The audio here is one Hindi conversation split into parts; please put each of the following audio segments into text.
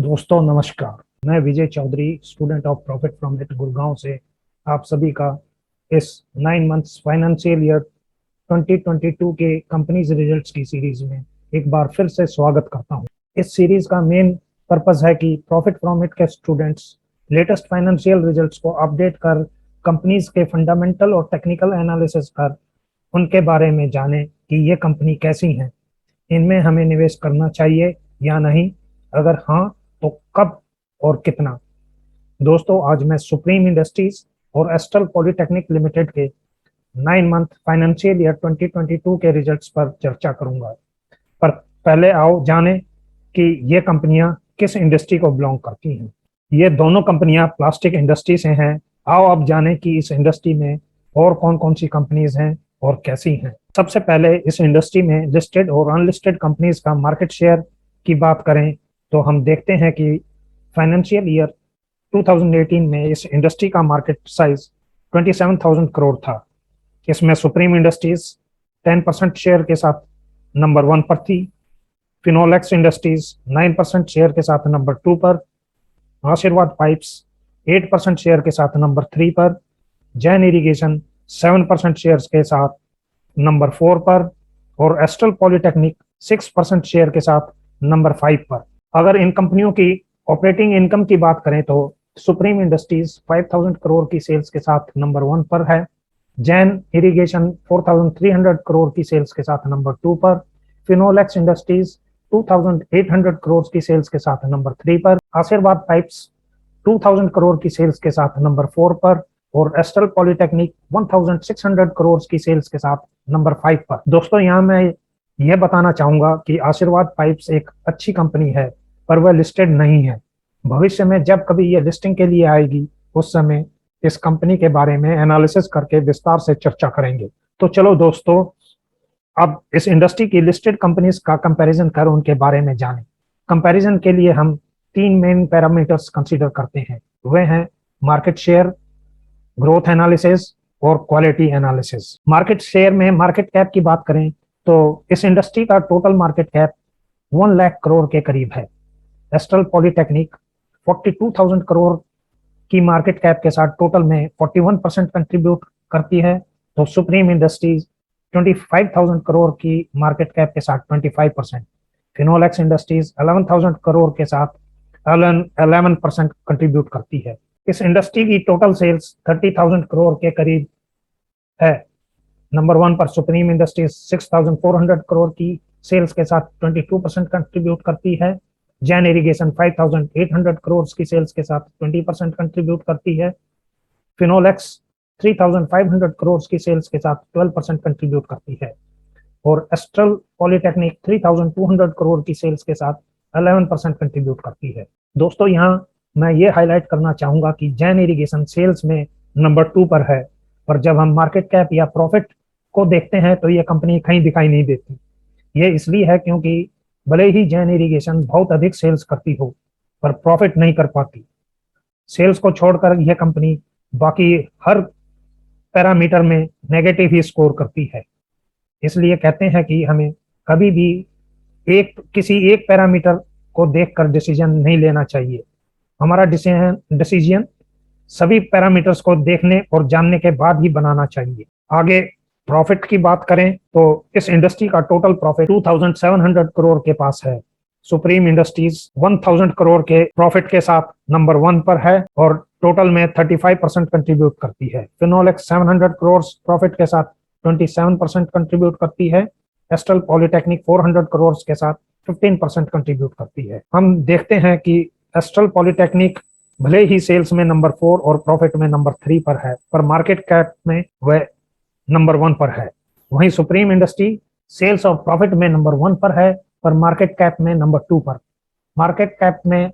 दोस्तों नमस्कार। मैं Vijay Chaudhary, student of profit from it Gurgaon से आप सभी का इस 9 मंथ्स फाइनेंशियल ईयर 2022 के कंपनीज रिजल्ट्स की सीरीज में एक बार फिर से स्वागत करता हूं। इस सीरीज का मेन पर्पस है कि प्रॉफिट फ्रॉम इट के स्टूडेंट्स लेटेस्ट फाइनेंशियल रिजल्ट्स को अपडेट कर कंपनीज के फंडामेंटल और टेक्निकल एनालिसिस कर उनके बारे में जाने कि ये कंपनी कैसी हैं, इनमें हमें निवेश करना चाहिए या नहीं, अगर हाँ तो कब और कितना। दोस्तों आज मैं सुप्रीम इंडस्ट्रीज और एस्ट्रल पॉलिटेक्निक लिमिटेड के 9 मंथ फाइनेंशियल ईयर 2022 के रिजल्ट्स पर चर्चा करूंगा। पर पहले आओ जाने कि ये कंपनियां किस इंडस्ट्री को बिलोंग करती हैं। ये दोनों कंपनियां प्लास्टिक इंडस्ट्री से हैं। आओ अब जाने कि इस इंडस्ट्री में और कौन कौन सी कंपनीज हैं और कैसी हैं। सबसे पहले इस इंडस्ट्री में लिस्टेड और अनलिस्टेड कंपनीज का मार्केट शेयर की बात करें तो हम देखते हैं कि फाइनेंशियल ईयर 2018 में इस इंडस्ट्री का मार्केट साइज 27,000 करोड़ था। इसमें सुप्रीम इंडस्ट्रीज 10% शेयर के साथ नंबर 1 पर थी, फिनोलेक्स इंडस्ट्रीज 9% शेयर के साथ नंबर 2 पर, आशीर्वाद पाइप्स 8% शेयर के साथ नंबर 3 पर, जैन इरिगेशन 7% शेयर के साथ नंबर 4 पर और एस्ट्रल पॉलिटेक्निक 6% शेयर के साथ नंबर 5 पर। अगर इन कंपनियों की ऑपरेटिंग इनकम की बात करें तो सुप्रीम इंडस्ट्रीज 5,000 करोड़ की सेल्स के साथ नंबर 1 पर है, जैन इरिगेशन 4,300 करोड़ की सेल्स के साथ नंबर 2 पर, फिनोलेक्स इंडस्ट्रीज 2,800 करोड़ की सेल्स के साथ नंबर 3 पर, आशीर्वाद पाइप्स 2,000 करोड़ की सेल्स के साथ नंबर 4 पर और एस्ट्रल पॉलिटेक्निक 1,600 करोड़ की सेल्स के साथ नंबर 5 पर। दोस्तों यहाँ मैं यह बताना चाहूंगा कि आशीर्वाद पाइप्स एक अच्छी कंपनी है पर वह लिस्टेड नहीं है। भविष्य में जब कभी यह लिस्टिंग के लिए आएगी उस समय इस कंपनी के बारे में एनालिसिस करके विस्तार से चर्चा करेंगे। तो चलो दोस्तों अब इस इंडस्ट्री की लिस्टेड कंपनीज का कंपैरिजन कर उनके बारे में जानें। कंपैरिजन के लिए हम 3 मेन पैरामीटर्स कंसीडर करते हैं, वे हैं मार्केट शेयर, ग्रोथ एनालिसिस और क्वालिटी एनालिसिस। मार्केट शेयर में मार्केट कैप की बात करें तो इस इंडस्ट्री का total market cap 1 lakh crore के करीब है। एस्ट्रल पॉलिटेक्निक 42,000 करोड़ की मार्केट कैप के साथ टोटल में 41% कंट्रीब्यूट करती है, तो सुप्रीम इंडस्ट्रीज 25,000 करोड़ की मार्केट कैप के साथ 25%, फिनोलेक्स इंडस्ट्रीज 11,000 करोड़ के साथ 11% कंट्रीब्यूट करती है। इस इंडस्ट्री की टोटल सेल्स 30,000 करोड़ के करीब है। नंबर 1 पर सुप्रीम इंडस्ट्रीज 6,400 करोड़ की सेल्स के साथ 22% कंट्रीब्यूट करती है, जैन इरिगेशन 5,800 करोड़ की सेल्स के साथ 20% कंट्रीब्यूट करती है, फिनोलेक्स 3,500 करोड़ की सेल्स के साथ 12% कंट्रीब्यूट करती है और एस्ट्रल पॉलिटेक्निक 3,200 करोड़ की सेल्स के साथ 11% कंट्रीब्यूट करती है। दोस्तों यहाँ मैं ये हाईलाइट करना चाहूंगा कि जैन इरिगेशन सेल्स में नंबर 2 पर है, पर जब हम मार्केट कैप या प्रॉफिट को देखते हैं तो ये कंपनी कहीं दिखाई नहीं देती। ये इसलिए है क्योंकि भले ही जैन इरिगेशन बहुत अधिक सेल्स करती हो पर प्रॉफिट नहीं कर पाती। सेल्स को छोड़कर यह कंपनी बाकी हर पैरामीटर में नेगेटिव ही स्कोर करती है। इसलिए कहते हैं कि हमें कभी भी किसी एक पैरामीटर को देखकर डिसीजन नहीं लेना चाहिए। हमारा डिसीजन सभी पैरामीटर्स को देखने और जानने के बाद ही बनाना चाहिए। आगे प्रॉफिट की बात करें तो इस इंडस्ट्री का टोटल प्रॉफिट 2,700 करोड़ के पास है। सुप्रीम इंडस्ट्रीज 1,000 करोड़ के प्रॉफिट के साथ नंबर 1 पर है और टोटल में 35% कंट्रीब्यूट करती है। फिनोलेक्स 700 करोड़ प्रॉफिट के साथ 27% कंट्रीब्यूट करती है। एस्ट्रल पॉलिटेक्निक 400 करोड़ के साथ 15% कंट्रीब्यूट करती है। हम देखते हैं कि एस्ट्रल पॉलिटेक्निक भले ही सेल्स में नंबर 4 और प्रॉफिट में नंबर 3 पर है, पर मार्केट कैप में वह नंबर 1 पर है। वहीं सुप्रीम इंडस्ट्री सेल्स और प्रॉफिट में नंबर 1 पर है, पर मार्केट कैप में नंबर 2 पर। मार्केट कैप में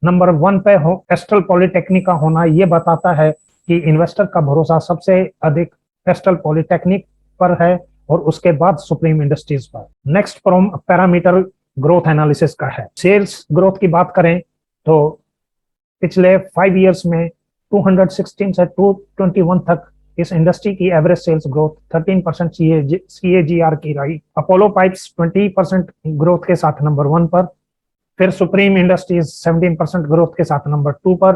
नंबर 1 पे हो एस्ट्रल पॉलिटेक्निक का होना यह बताता है कि इन्वेस्टर का भरोसा सबसे अधिक एस्ट्रल पॉलिटेक्निक पर है और उसके बाद सुप्रीम इंडस्ट्रीज पर। नेक्स्ट पैरामीटर ग्रोथ एनालिसिस का है। सेल्स ग्रोथ की बात करें तो पिछले 5 इयर्स में 216 से 221 तक इस इंडस्ट्री की एवरेज सेल्स ग्रोथ 13% CAGR की रही। अपोलो पाइप्स 20% ग्रोथ के साथ नंबर 1 पर, फिर सुप्रीम इंडस्ट्रीज 17% ग्रोथ के साथ नंबर 2 पर,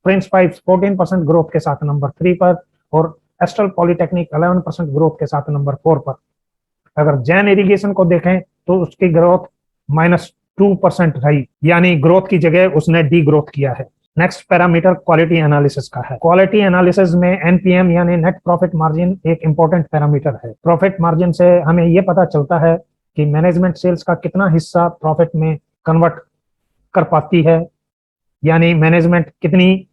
प्रिंस पाइप्स 14% ग्रोथ के साथ नंबर 3 पर, और एस्ट्रल पॉलिटेक्निक 11% ग्रोथ के साथ नंबर 4 पर। अगर जैन इरिगेशन को देखें तो उसकी ग्रोथ -2% रही, यानी ग्रोथ की जगह उसने डी ग्रोथ किया है। नेक्स्ट पैरामीटर क्वालिटी एनालिसिस का है। क्वालिटी एनालिसिस में एनपीएम यानी नेट प्रॉफिट मार्जिन एक इंपॉर्टेंट पैरामीटर है। प्रॉफिट मार्जिन से हमें यह पता चलता है कि मैनेजमेंट सेल्स का कितना हिस्सा प्रॉफिट में कन्वर्ट कर पाती है, यानी मैनेजमेंट कितनी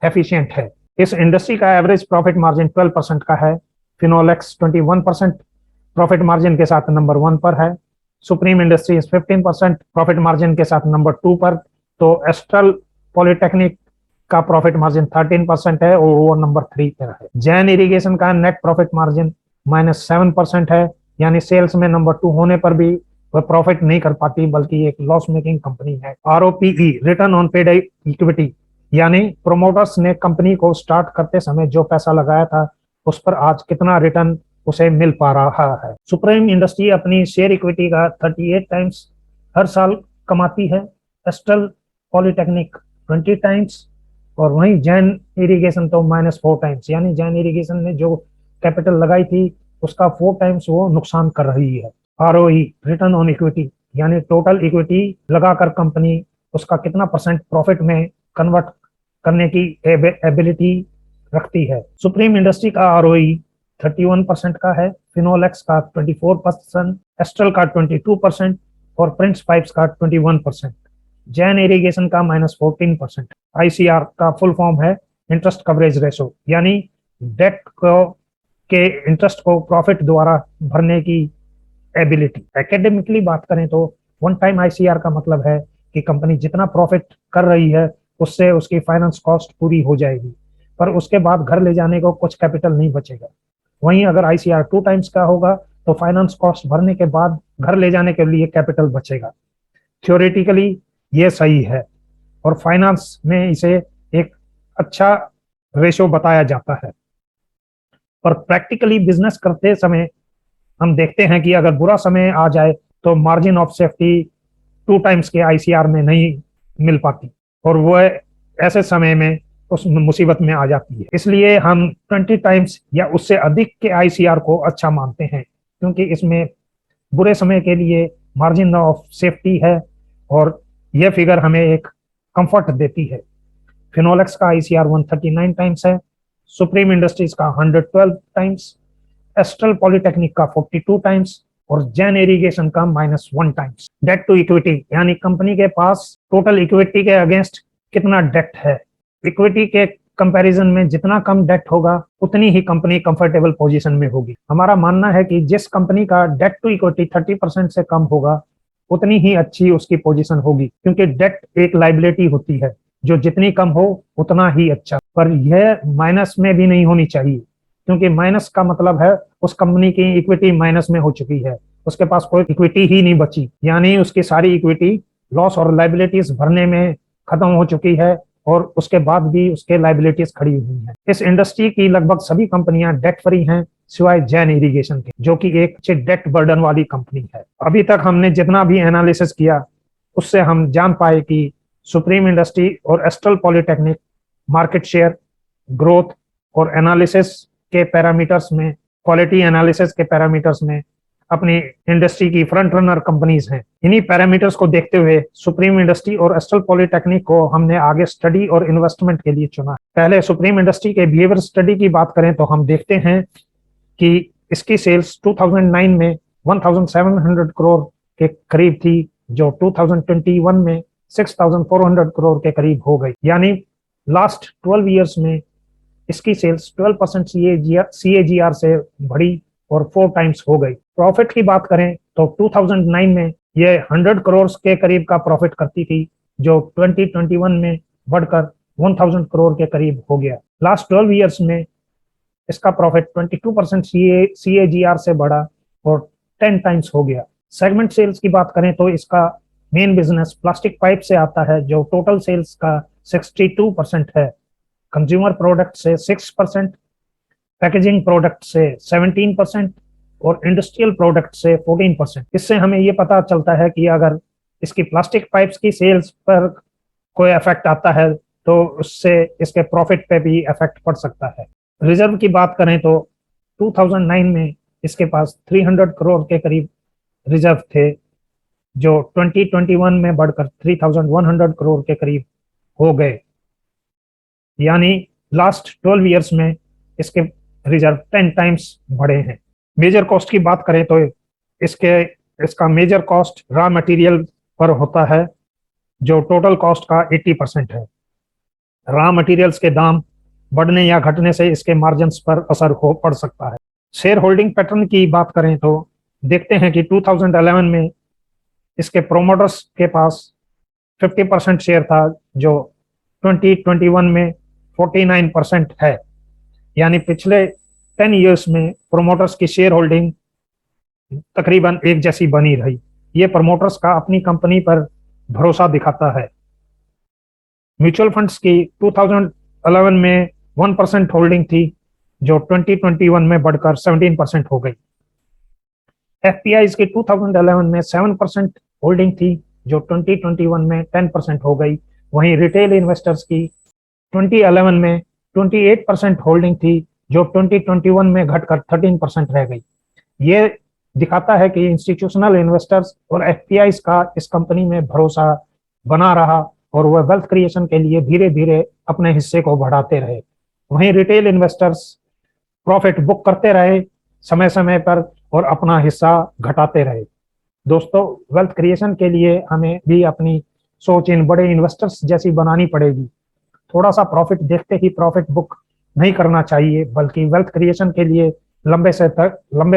एफिशिएंट है। इस इंडस्ट्री का एवरेज प्रॉफिट मार्जिन 12% का है। फिनोलेक्स 21% प्रॉफिट मार्जिन के साथ नंबर 1 पर है। सुप्रीम इंडस्ट्रीज 15% प्रॉफिट मार्जिन के साथ नंबर 2 पर। तो एस्ट्रल पॉलिटेक्निक का प्रॉफिट मार्जिन 13% है और वो नंबर 3 पर है। जैन इरिगेशन का नेट प्रॉफिट मार्जिन -7% है, यानी सेल्स में नंबर 2 होने पर भी वह प्रॉफिट नहीं कर पाती, बल्कि एक लॉस मेकिंग कंपनी है। आरओपीई रिटर्न ऑन पेड इक्विटी, यानी प्रोमोटर्स ने कंपनी को स्टार्ट करते समय जो पैसा लगाया था उस पर आज कितना रिटर्न उसे मिल पा रहा है। सुप्रीम इंडस्ट्री अपनी शेयर इक्विटी का 38 टाइम्स हर साल कमाती है। एस्ट्रल पॉलिटेक्निक 20 टाइम्स, और वहीं जैन इरिगेशन तो -4 टाइम्स, यानी जैन इरिगेशन ने जो कैपिटल लगाई थी उसका 4 टाइम्स वो नुकसान कर रही है। आरओई रिटर्न ऑन इक्विटी, यानी टोटल इक्विटी लगाकर कंपनी उसका कितना % प्रॉफिट में कन्वर्ट करने की एबिलिटी रखती है। सुप्रीम इंडस्ट्री का आरओई 31% का है, फिनोलेक्स का 24%, एस्ट्रल का 22% और प्रिंस पाइप्स का 21%। जैन इरिगेशन का -14%। आईसीआर का फुल फॉर्म है इंटरेस्ट कवरेज रेशो, यानी डेट को के इंटरेस्ट को प्रॉफिट द्वारा भरने की एबिलिटी। एकेडमिकली बात करें तो वन टाइम आईसीआर का मतलब है कि कंपनी जितना प्रॉफिट कर रही है उससे उसकी फाइनेंस कॉस्ट पूरी हो जाएगी, पर उसके बाद घर ले जाने को कुछ कैपिटल नहीं बचेगा। वहीं अगर आईसीआर 2 टाइम्स का होगा तो फाइनेंस कॉस्ट भरने के बाद घर ले जाने के लिए कैपिटल बचेगा। थ्योरेटिकली ये सही है और फाइनेंस में इसे एक अच्छा रेशो बताया जाता है, पर प्रैक्टिकली बिजनेस करते समय हम देखते हैं कि अगर बुरा समय आ जाए तो मार्जिन ऑफ सेफ्टी 2 टाइम्स के आईसीआर में नहीं मिल पाती और वो ऐसे समय में उस मुसीबत में आ जाती है। इसलिए हम 20 टाइम्स या उससे अधिक के आईसीआर को अच्छा मानते हैं, क्योंकि इसमें बुरे समय के लिए मार्जिन ऑफ सेफ्टी है और यह फिगर हमें एक कंफर्ट देती है। फिनोलेक्स का आईसीआर 139 टाइम्स है, सुप्रीम इंडस्ट्रीज का 112 टाइम्स, एस्ट्रल पॉलिटेक्निक का 42 टाइम्स और जैन इरिगेशन का -1 टाइम्स। डेट टू इक्विटी, यानी कंपनी के पास टोटल इक्विटी के अगेंस्ट कितना डेट है। इक्विटी के कंपैरिजन में जितना कम डेट होगा उतनी ही कंपनी कंफर्टेबल पोजीशन में होगी। हमारा मानना है कि जिस कंपनी का डेट टू इक्विटी 30% से कम होगा उतनी ही अच्छी उसकी पोजीशन होगी, क्योंकि डेट एक लाइबिलिटी होती है जो जितनी कम हो उतना ही अच्छा, पर यह माइनस में भी नहीं होनी चाहिए, क्योंकि माइनस का मतलब है उस कंपनी की इक्विटी माइनस में हो चुकी है, उसके पास कोई इक्विटी ही नहीं बची, यानी उसकी सारी इक्विटी लॉस और लाइबिलिटीज भरने में खत्म हो चुकी है और उसके बाद भी उसके लाइबिलिटीज खड़ी हुई हैं। इस इंडस्ट्री की लगभग सभी कंपनियां डेट फ्री हैं सिवाय जैन इरिगेशन के, जो कि एक अच्छे डेट बर्डन वाली कंपनी है। अभी तक हमने जितना भी एनालिसिस किया उससे हम जान पाए कि सुप्रीम इंडस्ट्री और astral polytechnic market share, growth और एनालिसिस के पैरामीटर्स में, क्वालिटी एनालिसिस के पैरामीटर्स में अपनी इंडस्ट्री की फ्रंट रनर कंपनीज हैं। इन्हीं पैरामीटर्स को देखते हुए सुप्रीम इंडस्ट्री और एस्ट्रल पॉलिटेक्निक को हमने आगे स्टडी और इन्वेस्टमेंट के लिए चुना। पहले सुप्रीम इंडस्ट्री के बिहेवियर स्टडी की बात करें तो हम देखते हैं कि इसकी सेल्स 2009 में 1700 करोड़ के करीब थी, जो 2021 में 6400 करोड़ के करीब हो गई, यानी लास्ट 12 ईयर्स में इसकी सेल्स 12% CAGR से बढ़ी और 4 टाइम्स हो गई। प्रॉफिट की बात करें तो 2009 में ये 100 करोड़ के करीब का प्रॉफिट करती थी, जो 2021 में बढ़कर 1000 करोड़ के करीब हो गया। लास्ट 12 ईयर्स में इसका प्रॉफिट 22% CAGR से बढ़ा और 10 टाइम्स हो गया। सेगमेंट सेल्स की बात करें तो इसका मेन बिजनेस प्लास्टिक पाइप से आता है, जो टोटल सेल्स का 62% है, कंज्यूमर प्रोडक्ट से 6%, पैकेजिंग प्रोडक्ट से 17% और इंडस्ट्रियल प्रोडक्ट से 14%। इससे हमें ये पता चलता है कि अगर इसकी प्लास्टिक पाइप्स की सेल्स पर कोई इफेक्ट आता है तो उससे इसके प्रॉफिट पे भी इफेक्ट पड़ सकता है। रिजर्व की बात करें तो 2009 में इसके पास 300 करोड़ के करीब रिजर्व थे, जो 2021 में बढ़कर 3100 करोड़ के करीब हो गए। यानी लास्ट 12 इयर्स में इसके रिजर्व 10 टाइम्स बढ़े हैं। मेजर कॉस्ट की बात करें तो इसका मेजर कॉस्ट रॉ मटेरियल पर होता है, जो टोटल कॉस्ट का 80% है। रॉ मटेरियल्स के दाम बढ़ने या घटने से इसके मार्जिन्स पर असर हो पड़ सकता है। शेयर होल्डिंग पैटर्न की बात करें तो देखते हैं कि 2011 में इसके प्रोमोटर्स के पास 50% शेयर था, जो 2021 में 49% है। यानी पिछले 10 इयर्स में प्रोमोटर्स की शेयर होल्डिंग तकरीबन एक जैसी बनी रही। ये प्रमोटर्स का अपनी कंपनी पर भरोसा दिखाता है। म्यूचुअल फंड्स की 2011 में 1% होल्डिंग थी, जो 2021 में बढ़कर 17% हो गई। एफपीआईज की 2011 में 7% होल्डिंग थी, जो 2021 में 10% हो गई। वहीं रिटेल इन्वेस्टर्स की 2011 में 28% होल्डिंग थी, जो 2021 में घटकर 13% रह गई। ये दिखाता है कि इंस्टीट्यूशनल इन्वेस्टर्स और एफपीआईज का इस कंपनी में भरोसा बना रहा और वह वेल्थ क्रिएशन के लिए धीरे धीरे अपने हिस्से को बढ़ाते रहे। वहीं रिटेल इन्वेस्टर्स प्रॉफिट बुक करते रहे समय समय पर और अपना हिस्सा घटाते रहे। दोस्तों, वेल्थ क्रिएशन के लिए हमें भी अपनी सोच इन बड़े इन्वेस्टर्स जैसी बनानी पड़ेगी। थोड़ा सा प्रॉफिट देखते ही प्रॉफिट बुक नहीं करना चाहिए, बल्कि वेल्थ क्रिएशन के लिए लंबे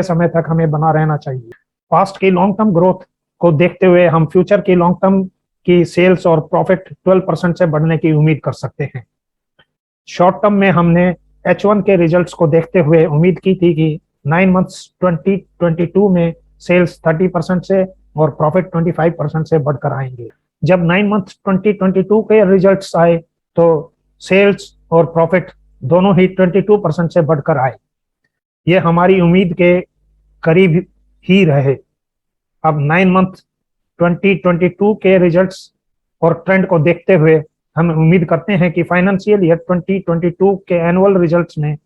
समय तक हमें बना रहना चाहिए। पास्ट की लॉन्ग टर्म ग्रोथ को देखते हुए हम फ्यूचर की लॉन्ग टर्म की सेल्स और प्रॉफिट 12% से बढ़ने की उम्मीद कर सकते हैं। शॉर्ट टर्म में हमने H1 के रिजल्ट्स को देखते हुए उम्मीद की थी कि 9 मंथ्स 2022 में सेल्स 30% से और प्रॉफिट 25% से बढ़कर आएंगे। जब 9 मंथ्स 2022 के रिजल्ट्स आए तो सेल्स और प्रॉफिट दोनों ही 22% से बढ़कर आए। ये हमारी उम्मीद के करीब ही रहे। अब 9 मंथ 2022 के रिजल्ट्स और ट्रेंड को देखते हुए हम उम्मीद करते हैं कि फाइनेंशियल ईयर 2022 के एनुअल रिजल्ट्स में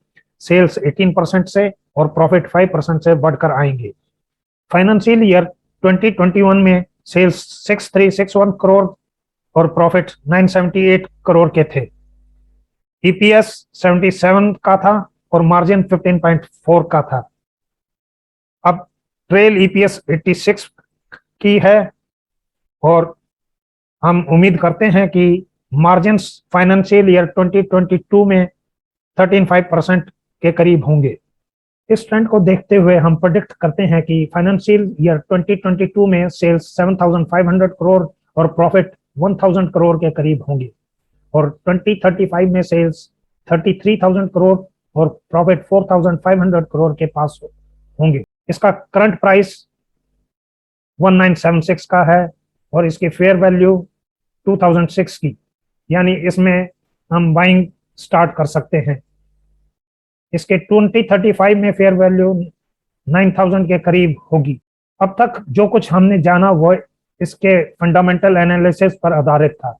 सेल्स 18% से और प्रॉफिट 5% से बढ़कर आएंगे। फाइनेंशियल ईयर 2021 में सेल्स 6361 करोड़ और प्रॉफिट 978 करोड़ के थे। ईपीएस 77 का था और मार्जिन 15.4 का था। अब ट्रेल ईपीएस 86 की है और हम उम्मीद करते हैं कि मार्जिन्स फाइनेंशियल ईयर 2022 में 13.5% के करीब होंगे। इस ट्रेंड को देखते हुए हम प्रेडिक्ट करते हैं कि फाइनेंशियल ईयर 2022 में सेल्स 7,500 करोड़ और प्रॉफिट 1,000 करोड़ के करीब होंगे और 2035 में सेल्स 33,000 करोड़ और प्रॉफिट 4,500 करोड़ के पास होंगे। इसका करंट प्राइस 1976 का है और इसकी फेयर वैल्यू 2006 की, यानी इसमें हम बाइंग स्टार्ट कर सकते हैं। इसके 2035 में फेयर वैल्यू 9,000 के करीब होगी। अब तक जो कुछ हमने जाना वो इसके फंडामेंटल एनालिसिस पर आधारित था।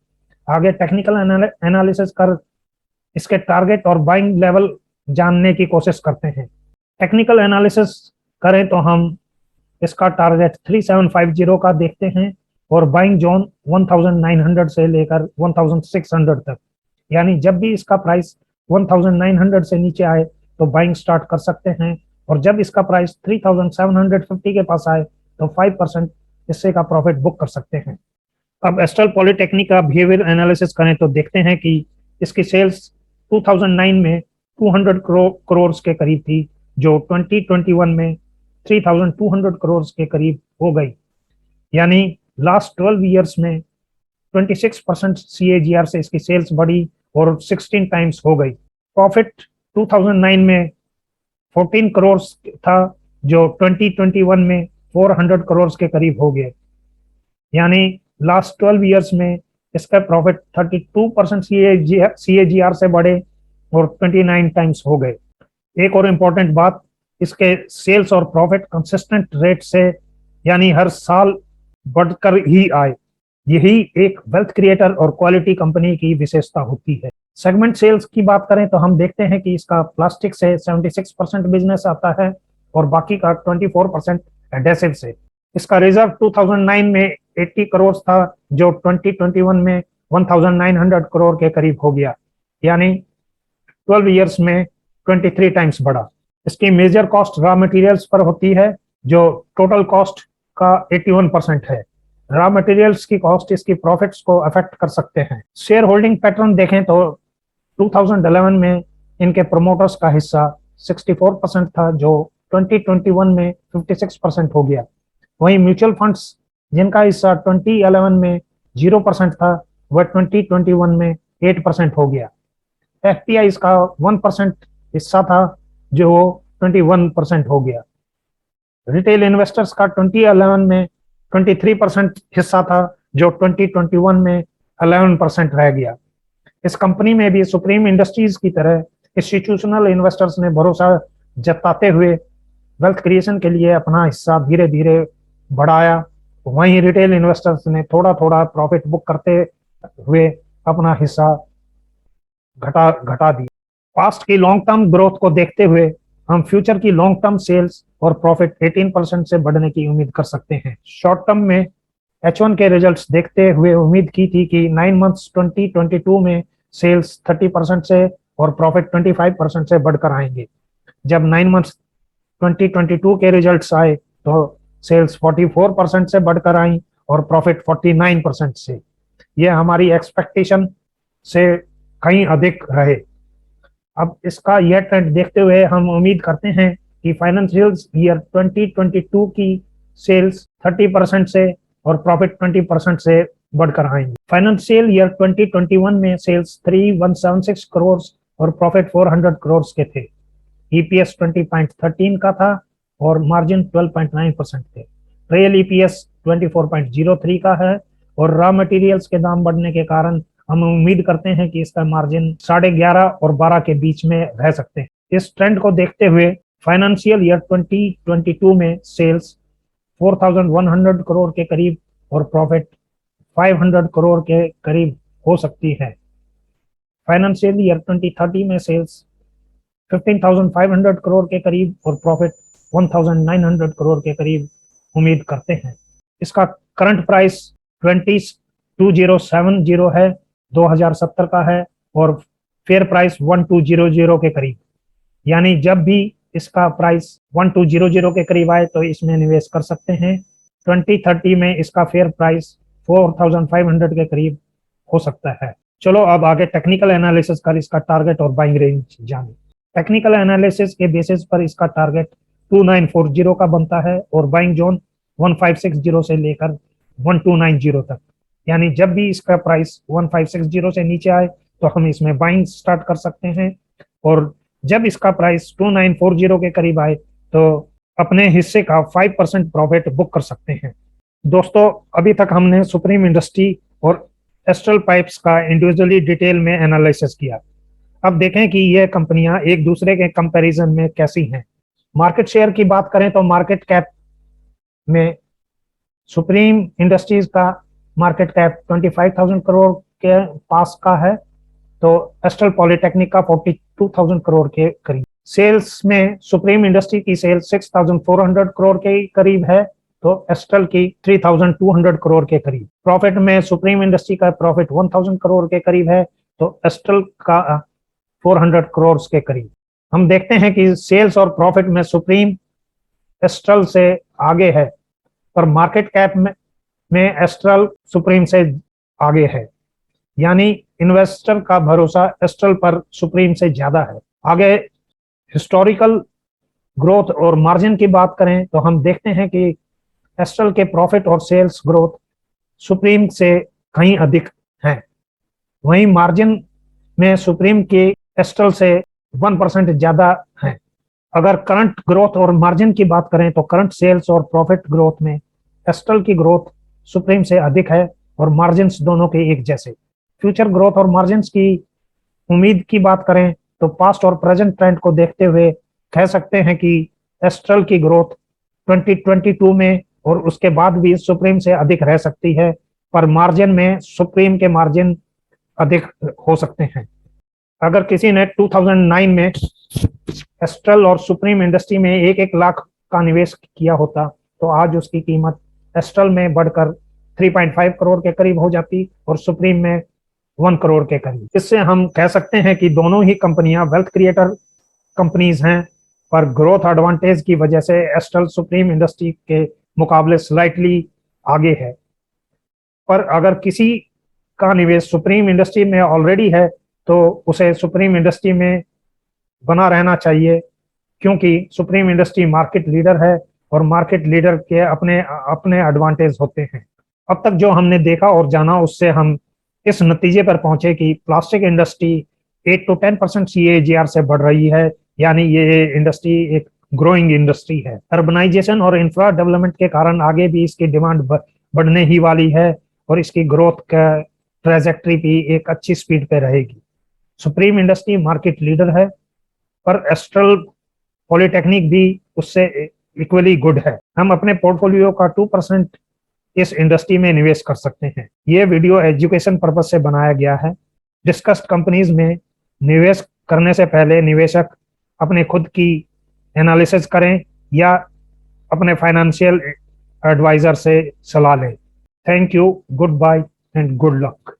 आगे टेक्निकल एनालिसिस कर इसके टारगेट और बाइंग लेवल जानने की कोशिश करते हैं। टेक्निकल एनालिसिस करें तो हम इसका टारगेट 3750 का देखते हैं और बाइंग जोन 1900 से लेकर 1600 तक। यानी जब भी इसका प्राइस 1900 से नीचे आए तो बाइंग स्टार्ट कर सकते हैं और जब इसका प्राइस 3750 के पास आए तो 5% हिस्से का प्रॉफिट बुक कर सकते हैं। अब एस्ट्रल पॉलिटेक्निक का बिहेवियर एनालिसिस करें तो देखते हैं कि इसकी सेल्स 2009 में 200 करोड़ के करीब थी, जो 2021 में 3,200 करोड़ के करीब हो गई। यानी लास्ट 12 इयर्स में 26% CAGR से इसकी सेल्स बढ़ी और 16 टाइम्स हो गई। प्रॉफिट 2009 में 14 करोड़ था, जो 2021 में 400 करोड़ के करीब हो गए। यानी लास्ट 12 इयर्स में इसका प्रॉफिट 32% CAGR से बढ़े और 29 टाइम्स हो गए। एक और इम्पोर्टेंट बात, इसके सेल्स और प्रॉफिट कंसिस्टेंट रेट से यानी हर साल बढ़कर ही आए। यही एक वेल्थ क्रिएटर और क्वालिटी कंपनी की विशेषता होती है। सेगमेंट सेल्स की बात करें तो हम देखते हैं कि इसका प्लास्टिक से 76% बिजनेस आता है और बाकी का 24% एडेसिव से। इसका रिजर्व 2009 में 80 करोड़ था, जो 2021 में 1900 करोड़ के करीब हो गया, यानी 12 इयर्स में 23 टाइम्स बढ़ा। इसकी मेजर कॉस्ट रॉ मटेरियल्स पर होती है, जो टोटल कॉस्ट का 81% है। रॉ मटेरियल्स की कॉस्ट इसकी प्रॉफिट्स को अफेक्ट कर सकते हैं। शेयर होल्डिंग पैटर्न देखें तो 2011 में इनके प्रोमोटर्स का हिस्सा 64% था, जो 2021 में 56% हो गया। वहीं म्यूचुअल फंड्स जिनका हिस्सा 2011 में 0% था, वह 2021 में 8% हो गया। एफपीआई का 1% हिस्सा था, जो 21% हो गया। रिटेल इन्वेस्टर्स का 2011 में 23% हिस्सा था, जो 2021 में 11% रह गया। इस कंपनी में भी सुप्रीम इंडस्ट्रीज की तरह इंस्टीट्यूशनल इन्वेस्टर्स ने भरोसा जताते हुए वेल्थ क्रिएशन के लिए अपना हिस्सा धीरे धीरे बढ़ाया। वहीं रिटेल इन्वेस्टर्स ने थोड़ा थोड़ा प्रॉफिट बुक करते हुए अपना हिस्सा घटा दिया। पास्ट की लॉन्ग टर्म ग्रोथ को देखते हुए हम फ्यूचर की लॉन्ग टर्म सेल्स और प्रॉफिट 18% से बढ़ने की उम्मीद कर सकते हैं। शॉर्ट टर्म में H1 के रिजल्ट्स देखते हुए उम्मीद की थी कि 9 मंथ्स 2022 में सेल्स 30% से और प्रॉफिट 25% से बढ़कर आएंगे। जब 9 मंथ्स 2022 के रिजल्ट्स आए तो सेल्स 44% से बढ़कर आई और प्रॉफिट 49% से। यह हमारी एक्सपेक्टेशन से कहीं अधिक रहे। अब इसका यह ट्रेंड देखते हुए हम उम्मीद करते हैं कि फाइनेंशियल ईयर 2022 की सेल्स 30% से और प्रॉफिट 20% से बढ़कर आएंगे। फाइनेंशियल ईयर 2021 में सेल्स 3176 करोड़ और प्रॉफिट 400 करोड़ के थे। ईपीएस 20.13 का था और मार्जिन 12.9% थे। रियल ईपीएस 24.03 का है और रॉ मटेरियल्स के दाम बढ़ने के कारण हम उम्मीद करते हैं कि इसका मार्जिन 11.5 और 12 के बीच में रह सकते हैं। इस ट्रेंड को देखते हुए फाइनेंशियल ईयर 2022 में सेल्स 4100 करोड़ के करीब और प्रॉफिट 500 करोड़ के करीब हो सकती है। फाइनेंशियल ईयर 2030 में सेल्स 15,500 करोड़ के करीब और प्रॉफिट 1,900 करोड़ के करीब उम्मीद करते हैं। इसका करंट प्राइस 22,070 है, 2070 का है और फेयर प्राइस 1200 के करीब। यानी जब भी इसका प्राइस 1200 के करीब आए तो इसमें निवेश कर सकते हैं। 2030 में इसका फेयर प्राइस 4,500 के करीब हो सकता है। चलो अब आगे टेक्निकल एनालिसिस कर इसका टारगेट और बाइंग रेंज जाने। टेक्निकल एनालिसिस के बेसिस पर इसका टारगेट 2940 का बनता है और बाइंग जोन 1560 से लेकर 1290 तक। यानी जब भी इसका प्राइस 1560 से नीचे आए तो हम इसमें बाइंग स्टार्ट कर सकते हैं और जब इसका प्राइस 2940 के करीब आए तो अपने हिस्से का 5% प्रॉफिट बुक कर सकते हैं। दोस्तों, अभी तक हमने सुप्रीम इंडस्ट्री और एस्ट्रल पाइप्स का इंडिविजुअली डिटेल में एनालिसिस किया। अब देखें कि यह कंपनियां एक दूसरे के कंपैरिजन में कैसी हैं। मार्केट शेयर की बात करें तो मार्केट कैप में सुप्रीम इंडस्ट्रीज का मार्केट कैप 25,000 करोड़ के पास का है, तो एस्ट्रल पॉलिटेक्निक का 42,000 करोड़ के करीब। सेल्स में सुप्रीम इंडस्ट्री की सेल्स 6,400 करोड़ के करीब है, तो एस्ट्रल की 3,200 करोड़ के करीब। प्रॉफिट में सुप्रीम इंडस्ट्री का प्रॉफिट 1,000 करोड़ के करीब है, तो एस्ट्रल का 400 करोड़ के करीब। हम देखते हैं कि सेल्स और प्रॉफिट में सुप्रीम एस्ट्रल से आगे है, पर मार्केट कैप में एस्ट्रल सुप्रीम से आगे है। यानी इन्वेस्टर का भरोसा एस्ट्रल पर सुप्रीम से ज्यादा है। आगे हिस्टोरिकल ग्रोथ और मार्जिन की बात करें तो हम देखते हैं कि एस्ट्रल के प्रॉफिट और सेल्स ग्रोथ सुप्रीम से कहीं अधिक है। वहीं मार्जिन में सुप्रीम के एस्ट्रल से 1% ज्यादा है। अगर करंट ग्रोथ और मार्जिन की बात करें तो करंट सेल्स और प्रॉफिट ग्रोथ में एस्ट्रल की ग्रोथ सुप्रीम से अधिक है और मार्जिन दोनों के एक जैसे। फ्यूचर ग्रोथ और मार्जिन की उम्मीद की बात करें तो पास्ट और प्रेजेंट ट्रेंड को देखते हुए कह सकते हैं कि एस्ट्रल की ग्रोथ 2022 में और उसके बाद भी सुप्रीम से अधिक रह सकती है, पर मार्जिन में सुप्रीम के मार्जिन अधिक हो सकते हैं। अगर किसी ने 2009 में एस्ट्रल और सुप्रीम इंडस्ट्री में 1-1 लाख का निवेश किया होता तो आज उसकी कीमत एस्ट्रल में बढ़कर 3.5 करोड़ के करीब हो जाती और सुप्रीम में 1 करोड़ के करीब। इससे हम कह सकते हैं कि दोनों ही कंपनियां वेल्थ क्रिएटर कंपनीज हैं, पर ग्रोथ एडवांटेज की वजह से एस्ट्रल सुप्रीम इंडस्ट्री के मुकाबले स्लाइटली आगे है। पर अगर किसी का निवेश सुप्रीम इंडस्ट्री में ऑलरेडी है तो उसे सुप्रीम इंडस्ट्री में बना रहना चाहिए, क्योंकि सुप्रीम इंडस्ट्री मार्केट लीडर है और मार्केट लीडर के अपने अपने एडवांटेज होते हैं। अब तक जो हमने देखा और जाना उससे हम इस नतीजे पर पहुंचे कि प्लास्टिक इंडस्ट्री 8 to 10% CAGR से बढ़ रही है, यानी ये इंडस्ट्री एक ग्रोइंग इंडस्ट्री है। अर्बनाइजेशन और इंफ्रा डेवलपमेंट के कारण आगे भी इसकी डिमांड बढ़ने ही वाली है और इसकी ग्रोथ का ट्रेजेक्ट्री भी एक अच्छी स्पीड पे रहेगी। सुप्रीम इंडस्ट्री मार्केट लीडर है, पर एस्ट्रल पॉलिटेक्निक भी उससे इक्वली गुड है। हम अपने पोर्टफोलियो का 2% इस इंडस्ट्री में निवेश कर सकते हैं। ये वीडियो एजुकेशन पर्पज से बनाया गया है। डिस्कस्ड कंपनीज में निवेश करने से पहले निवेशक अपने खुद की एनालिसिस करें या अपने फाइनेंशियल एडवाइजर से सलाह लें। Thank you, goodbye and good luck.